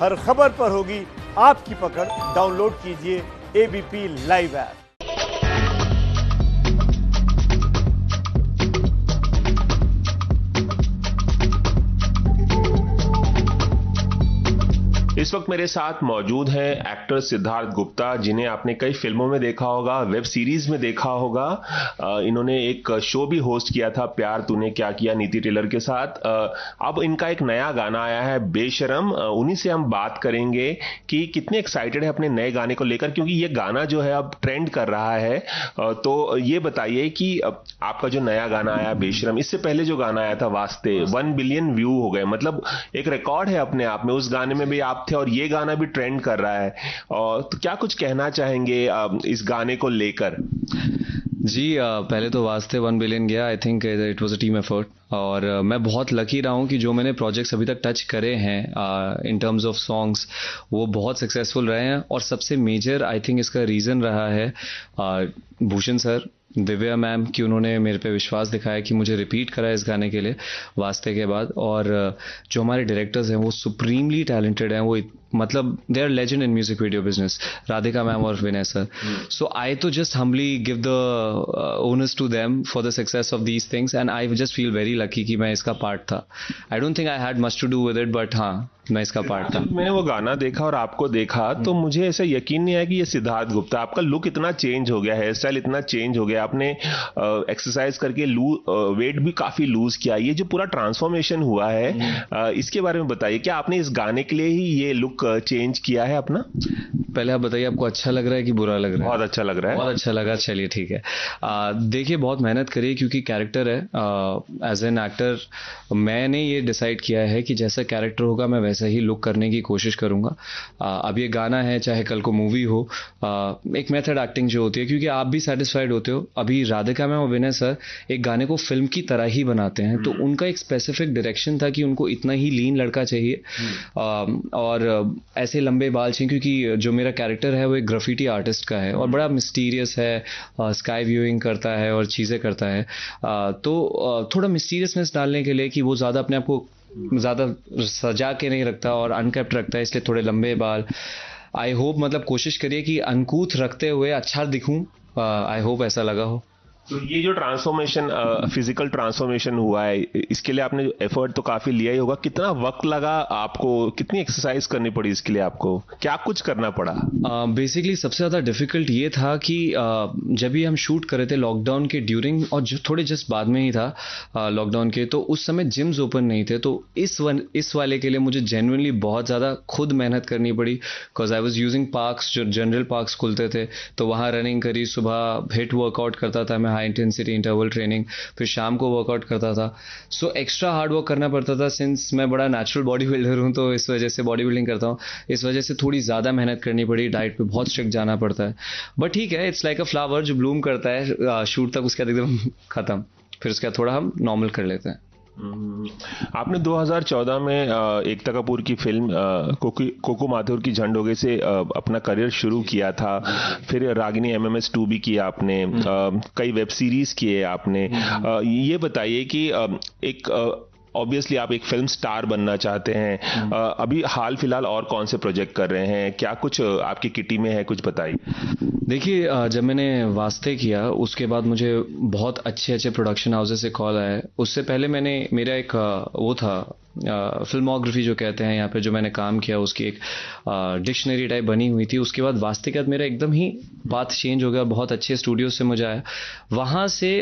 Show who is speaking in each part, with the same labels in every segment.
Speaker 1: हर खबर पर होगी आपकी पकड़। डाउनलोड कीजिए एबीपी लाइव ऐप।
Speaker 2: इस वक्त मेरे साथ मौजूद हैं एक्टर सिद्धार्थ गुप्ता, जिन्हें आपने कई फिल्मों में देखा होगा, वेब सीरीज में देखा होगा। इन्होंने एक शो भी होस्ट किया था, प्यार तूने क्या किया, नीति टेलर के साथ। अब इनका एक नया गाना आया है, बेशरम। उन्हीं से हम बात करेंगे कि कितने एक्साइटेड है अपने नए गाने को लेकर, क्योंकि ये गाना जो है अब ट्रेंड कर रहा है। तो ये बताइए कि आपका जो नया गाना आया बेशरम, इससे पहले जो गाना आया था वास्ते, 1 बिलियन व्यू हो गए, मतलब एक रिकॉर्ड है अपने आप में। उस गाने में भी आप थे और ये गाना भी ट्रेंड कर रहा है। और तो क्या कुछ कहना चाहेंगे इस गाने को लेकर?
Speaker 3: जी, पहले तो वास्ते 1 बिलियन गया। I think it was a team effort, और मैं बहुत लकी रहा हूँ कि जो मैंने प्रोजेक्ट्स अभी तक टच करे हैं इन टर्म्स ऑफ सॉन्ग्स, वो बहुत सक्सेसफुल रहे हैं। और सबसे मेजर आई थिंक इसका रीज़न रहा है भूषण सर, दिव्या मैम, कि उन्होंने मेरे पे विश्वास दिखाया कि मुझे रिपीट करा इस गाने के लिए वास्ते के बाद। और जो हमारे डायरेक्टर्स हैं वो सुप्रीमली टैलेंटेड हैं। वो मतलब they are legend in music video business, Radhika ma'am और विनय सर। सो आई तो just humbly give the honours to them for the success of these things, and I just feel very lucky कि मैं इसका part था। I don't think I had much to do with it, but हाँ, मैं इसका part था।
Speaker 2: मैंने वो गाना देखा और आपको देखा तो मुझे ऐसा यकीन नहीं आया कि ये सिद्धार्थ गुप्ता। आपका लुक इतना चेंज हो गया, हेयर स्टाइल इतना चेंज हो गया, आपने एक्सरसाइज करके वेट भी काफी लूज किया। ये जो पूरा ट्रांसफॉर्मेशन हुआ है, इसके बारे में बताइए। क्या आपने इस गाने के लिए ही ये लुक चेंज किया है अपना?
Speaker 3: पहले आप बताइए, आपको अच्छा लग रहा है कि बुरा लग रहा है?
Speaker 2: बहुत अच्छा लग रहा है।
Speaker 3: बहुत अच्छा लगा, चलिए ठीक है। देखिए, बहुत मेहनत करिए, क्योंकि कैरेक्टर है। एज एन एक्टर मैंने ये डिसाइड किया है कि जैसा कैरेक्टर होगा मैं वैसा ही लुक करने की कोशिश करूंगा। अब ये गाना है, चाहे कल को मूवी हो, एक मेथड एक्टिंग जो होती है, क्योंकि आप भी सेटिस्फाइड होते हो। अभी राधिका मैम और विनय सर एक गाने को फिल्म की तरह ही बनाते हैं, तो उनका एक स्पेसिफिक डायरेक्शन था कि उनको इतना ही लीन लड़का चाहिए और ऐसे लंबे बाल चाहिए, क्योंकि जो मेरा कैरेक्टर है वो एक ग्राफिटी आर्टिस्ट का है और बड़ा मिस्टीरियस है, स्काई व्यूइंग करता है और चीज़ें करता है। तो थोड़ा मिस्टीरियसनेस डालने के लिए कि वो ज़्यादा अपने आप को ज़्यादा सजा के नहीं रखता और अनकेप्ट रखता है, इसलिए थोड़े लंबे बाल। आई होप, मतलब कोशिश करिए कि अनकूथ रखते हुए अच्छा दिखूं। आई होप ऐसा लगा हो।
Speaker 2: तो ये जो ट्रांसफॉर्मेशन, फिजिकल ट्रांसफॉर्मेशन हुआ है, इसके लिए आपने एफर्ट तो काफी लिया ही होगा। कितना वक्त लगा आपको, कितनी एक्सरसाइज करनी पड़ी इसके लिए आपको, क्या कुछ करना पड़ा?
Speaker 3: बेसिकली सबसे ज़्यादा डिफिकल्ट ये था कि जब भी हम शूट कर रहे थे लॉकडाउन के ड्यूरिंग, और जो थोड़े जस्ट बाद में ही था लॉकडाउन के, तो उस समय जिम्स ओपन नहीं थे। तो इस वाले के लिए मुझे जेन्युइनली बहुत ज़्यादा खुद मेहनत करनी पड़ी, because I was using parks, जो जनरल पार्क्स खुलते थे, तो वहाँ रनिंग करी। सुबह हिट वर्कआउट करता था मैं, हाई इंटेंसिटी इंटरवल ट्रेनिंग, फिर शाम को वर्कआउट करता था। सो एक्स्ट्रा हार्ड वर्क करना पड़ता था। सिंस मैं बड़ा नेचुरल बॉडी बिल्डर हूँ, तो इस वजह से बॉडी बिल्डिंग करता हूँ, इस वजह से थोड़ी ज़्यादा मेहनत करनी पड़ी। डाइट पे बहुत स्ट्रिक्ट जाना पड़ता है, बट ठीक है, इट्स लाइक अ फ्लावर जो ब्लूम करता है शूट तक, उसके बाद एकदम खत्म, फिर उसके बाद थोड़ा हम नॉर्मल कर लेते हैं।
Speaker 2: आपने 2014 में एकता कपूर की फिल्म कोको माथुर की झंड हो गई से अपना करियर शुरू किया था। फिर रागिनी MMS 2 भी किया आपने, कई वेब सीरीज किए आपने। ये बताइए कि एक ऑब्वियसली आप एक फिल्म स्टार बनना चाहते हैं। अभी हाल फिलहाल और कौन से प्रोजेक्ट कर रहे हैं, क्या कुछ आपकी किटी में है, कुछ बताइए।
Speaker 3: देखिए, जब मैंने वास्ते किया उसके बाद मुझे बहुत अच्छे अच्छे प्रोडक्शन हाउसेस से कॉल आया। उससे पहले मेरा एक वो था, फिल्मोग्राफी जो कहते हैं यहाँ पे, जो मैंने काम किया उसकी एक डिक्शनरी टाइप बनी हुई थी। उसके बाद वास्ते के बाद मेरा एकदम ही बात चेंज हो गया, बहुत अच्छे स्टूडियो से मुझे आया। वहाँ से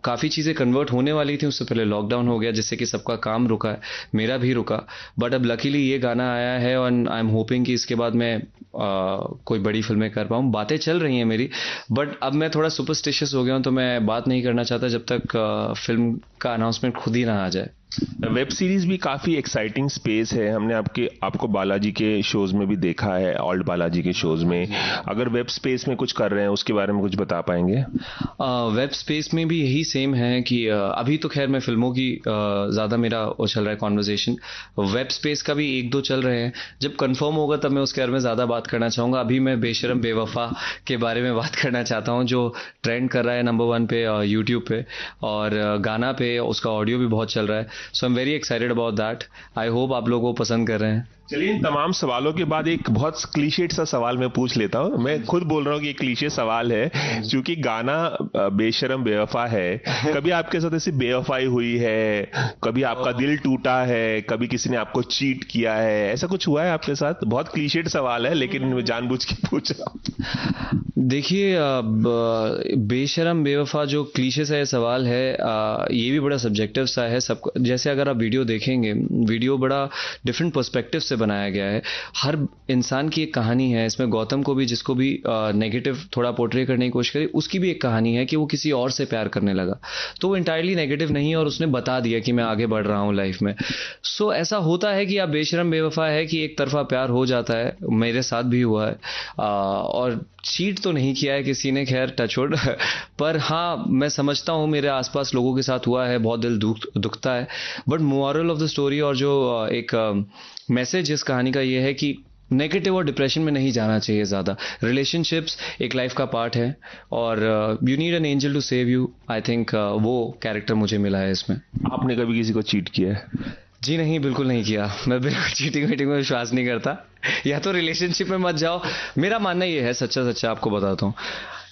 Speaker 3: काफ़ी चीज़ें कन्वर्ट होने वाली थी, उससे पहले लॉकडाउन हो गया, जिससे कि सबका काम रुका है, मेरा भी रुका। बट अब लकीली ये गाना आया है और आई एम होपिंग कि इसके बाद मैं कोई बड़ी फिल्में कर पाऊँ। बातें चल रही हैं मेरी, बट अब मैं थोड़ा सुपरस्टिशियस हो गया हूँ, तो मैं बात नहीं करना चाहता जब तक फिल्म का अनाउंसमेंट खुद ही ना आ जाए।
Speaker 2: वेब सीरीज भी काफी एक्साइटिंग स्पेस है। हमने आपको बालाजी के शोज में भी देखा है, ओल्ड बालाजी के शोज में। अगर वेब स्पेस में कुछ कर रहे हैं उसके बारे में कुछ बता पाएंगे?
Speaker 3: वेब स्पेस में भी यही सेम है कि अभी तो खैर मैं फिल्मों की ज़्यादा मेरा वो चल रहा है कॉन्वर्जेशन। वेब स्पेस का भी 1-2 चल रहे हैं, जब कंफर्म होगा तब मैं उसके बारे में ज़्यादा बात करना चाहूँगा। अभी मैं बेशरम बेवफा के बारे में बात करना चाहता हूँ, जो ट्रेंड कर रहा है नंबर 1 पे यूट्यूब पे, और गाना पे उसका ऑडियो भी बहुत चल रहा है। So I am very excited about that. I hope आप लोगों को पसंद कर रहे हैं।
Speaker 2: चलिए, इन तमाम सवालों के बाद एक बहुत क्लीशेड सा सवाल मैं पूछ लेता हूँ। मैं खुद बोल रहा हूँ कि एक क्लीशे सवाल है, क्योंकि गाना बेशरम बेवफा है। कभी आपके साथ ऐसी बेवफाई हुई है? कभी आपका दिल टूटा है? कभी किसी ने आपको चीट किया है? ऐसा कुछ हुआ है आपके साथ? बहुत क्लीशेड सवाल है, लेकिन मैं जानबूझ के पूछ रहा हूँ।
Speaker 3: देखिए, बेशरम बेवफा जो क्लीशे सा ये सवाल है, ये भी बड़ा सब्जेक्टिव सा है। सबको, जैसे अगर आप वीडियो देखेंगे, वीडियो बड़ा डिफरेंट पर्सपेक्टिव से बनाया गया है। हर इंसान की एक कहानी है इसमें। गौतम को भी, जिसको भी नेगेटिव थोड़ा पोर्ट्रे करने की कोशिश करी, उसकी भी एक कहानी है कि वो किसी और से प्यार करने लगा, तो वो इंटायरली नेगेटिव नहीं है और उसने बता दिया कि मैं आगे बढ़ रहा हूँ लाइफ में। सो ऐसा होता है कि आप बेशरम बेवफा है कि एक तरफा प्यार हो जाता है। मेरे साथ भी हुआ है, और चीट तो नहीं किया है किसी ने, खैर टचवुड। पर हाँ, मैं समझता हूँ मेरे आसपास लोगों के साथ हुआ है, बहुत दिल दुखता है। But moral of the story, और जो एक मैसेज इस कहानी का ये है कि नेगेटिव और डिप्रेशन में नहीं जाना चाहिए ज़्यादा। रिलेशनशिप्स एक लाइफ का पार्ट है, और you need an angel to save you. I think वो कैरेक्टर मुझे मिला है इसमें।
Speaker 2: आपने कभी किसी को चीट किया है?
Speaker 3: जी नहीं, बिल्कुल नहीं किया। मैं बिल्कुल चीटिंग वीटिंग में विश्वास नहीं करता। या तो रिलेशनशिप में मत जाओ, मेरा मानना ये है, सच्चा आपको बताता हूँ।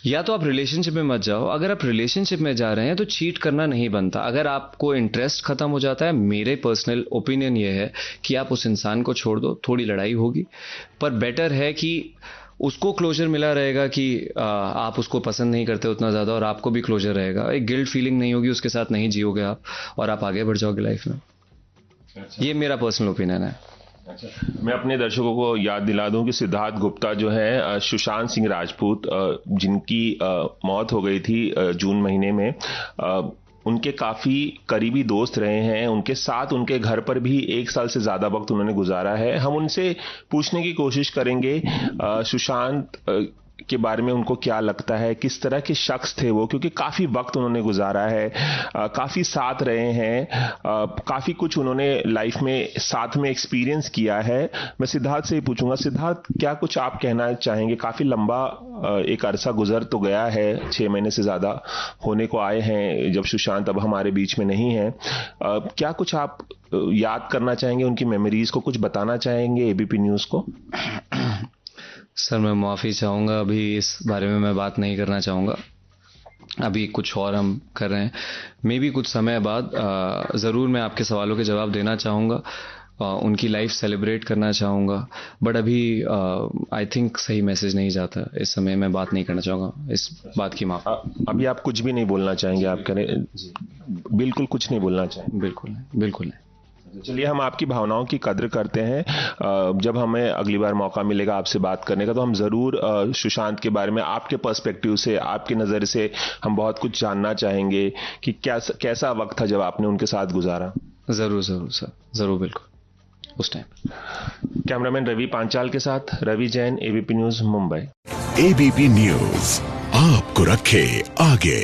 Speaker 3: या तो आप रिलेशनशिप में मत जाओ। अगर आप रिलेशनशिप में जा रहे हैं तो चीट करना नहीं बनता। अगर आपको इंटरेस्ट खत्म हो जाता है, मेरे पर्सनल ओपिनियन ये है कि आप उस इंसान को छोड़ दो। थोड़ी लड़ाई होगी, पर बेटर है कि उसको क्लोजर मिला रहेगा कि आप उसको पसंद नहीं करते उतना ज़्यादा, और आपको भी क्लोजर रहेगा। एक गिल्ट फीलिंग नहीं होगी, उसके साथ नहीं जियोगे आप, और आप आगे बढ़ जाओगे लाइफ में। ये मेरा पर्सनल ओपिनियन है।
Speaker 2: अच्छा, मैं अपने दर्शकों को याद दिला दूं कि सिद्धार्थ गुप्ता जो है सुशांत सिंह राजपूत, जिनकी मौत हो गई थी जून महीने में, उनके काफी करीबी दोस्त रहे हैं। उनके साथ उनके घर पर भी 1 साल से ज्यादा वक्त उन्होंने गुजारा है। हम उनसे पूछने की कोशिश करेंगे सुशांत के बारे में, उनको क्या लगता है, किस तरह के शख्स थे वो, क्योंकि काफी वक्त उन्होंने गुजारा है, काफी साथ रहे हैं, काफी कुछ उन्होंने लाइफ में साथ में एक्सपीरियंस किया है। मैं सिद्धार्थ से ही पूछूंगा, सिद्धार्थ, क्या कुछ आप कहना चाहेंगे? काफी लंबा एक अरसा गुजर तो गया है, 6 महीने से ज्यादा होने को आए हैं जब सुशांत अब हमारे बीच में नहीं है। क्या कुछ आप याद करना चाहेंगे, उनकी मेमोरीज को कुछ बताना चाहेंगे एबीपी न्यूज को?
Speaker 3: सर, मैं माफ़ी चाहूँगा, अभी इस बारे में मैं बात नहीं करना चाहूँगा। अभी कुछ और हम कर रहे हैं। मे बी कुछ समय बाद ज़रूर मैं आपके सवालों के जवाब देना चाहूँगा, उनकी लाइफ सेलिब्रेट करना चाहूँगा। बट अभी आई थिंक सही मैसेज नहीं जाता, इस समय मैं बात नहीं करना चाहूँगा। इस बात की माफ़।
Speaker 2: अभी आप कुछ भी नहीं बोलना चाहेंगे? आप करें, बिल्कुल कुछ नहीं बोलना चाहेंगे?
Speaker 3: बिल्कुल नहीं, बिल्कुल नहीं।
Speaker 2: चलिए, हम आपकी भावनाओं की कद्र करते हैं। जब हमें अगली बार मौका मिलेगा आपसे बात करने का, तो हम जरूर सुशांत के बारे में आपके पर्सपेक्टिव से, आपके नज़र से हम बहुत कुछ जानना चाहेंगे कि कैसा वक्त था जब आपने उनके साथ गुजारा।
Speaker 3: ज़रूर सर, ज़रूर, बिल्कुल उस टाइम।
Speaker 2: कैमरामैन रवि पांचाल के साथ Ravi Jain, ABP news, Mumbai.
Speaker 4: ABP news आपको रखे आगे।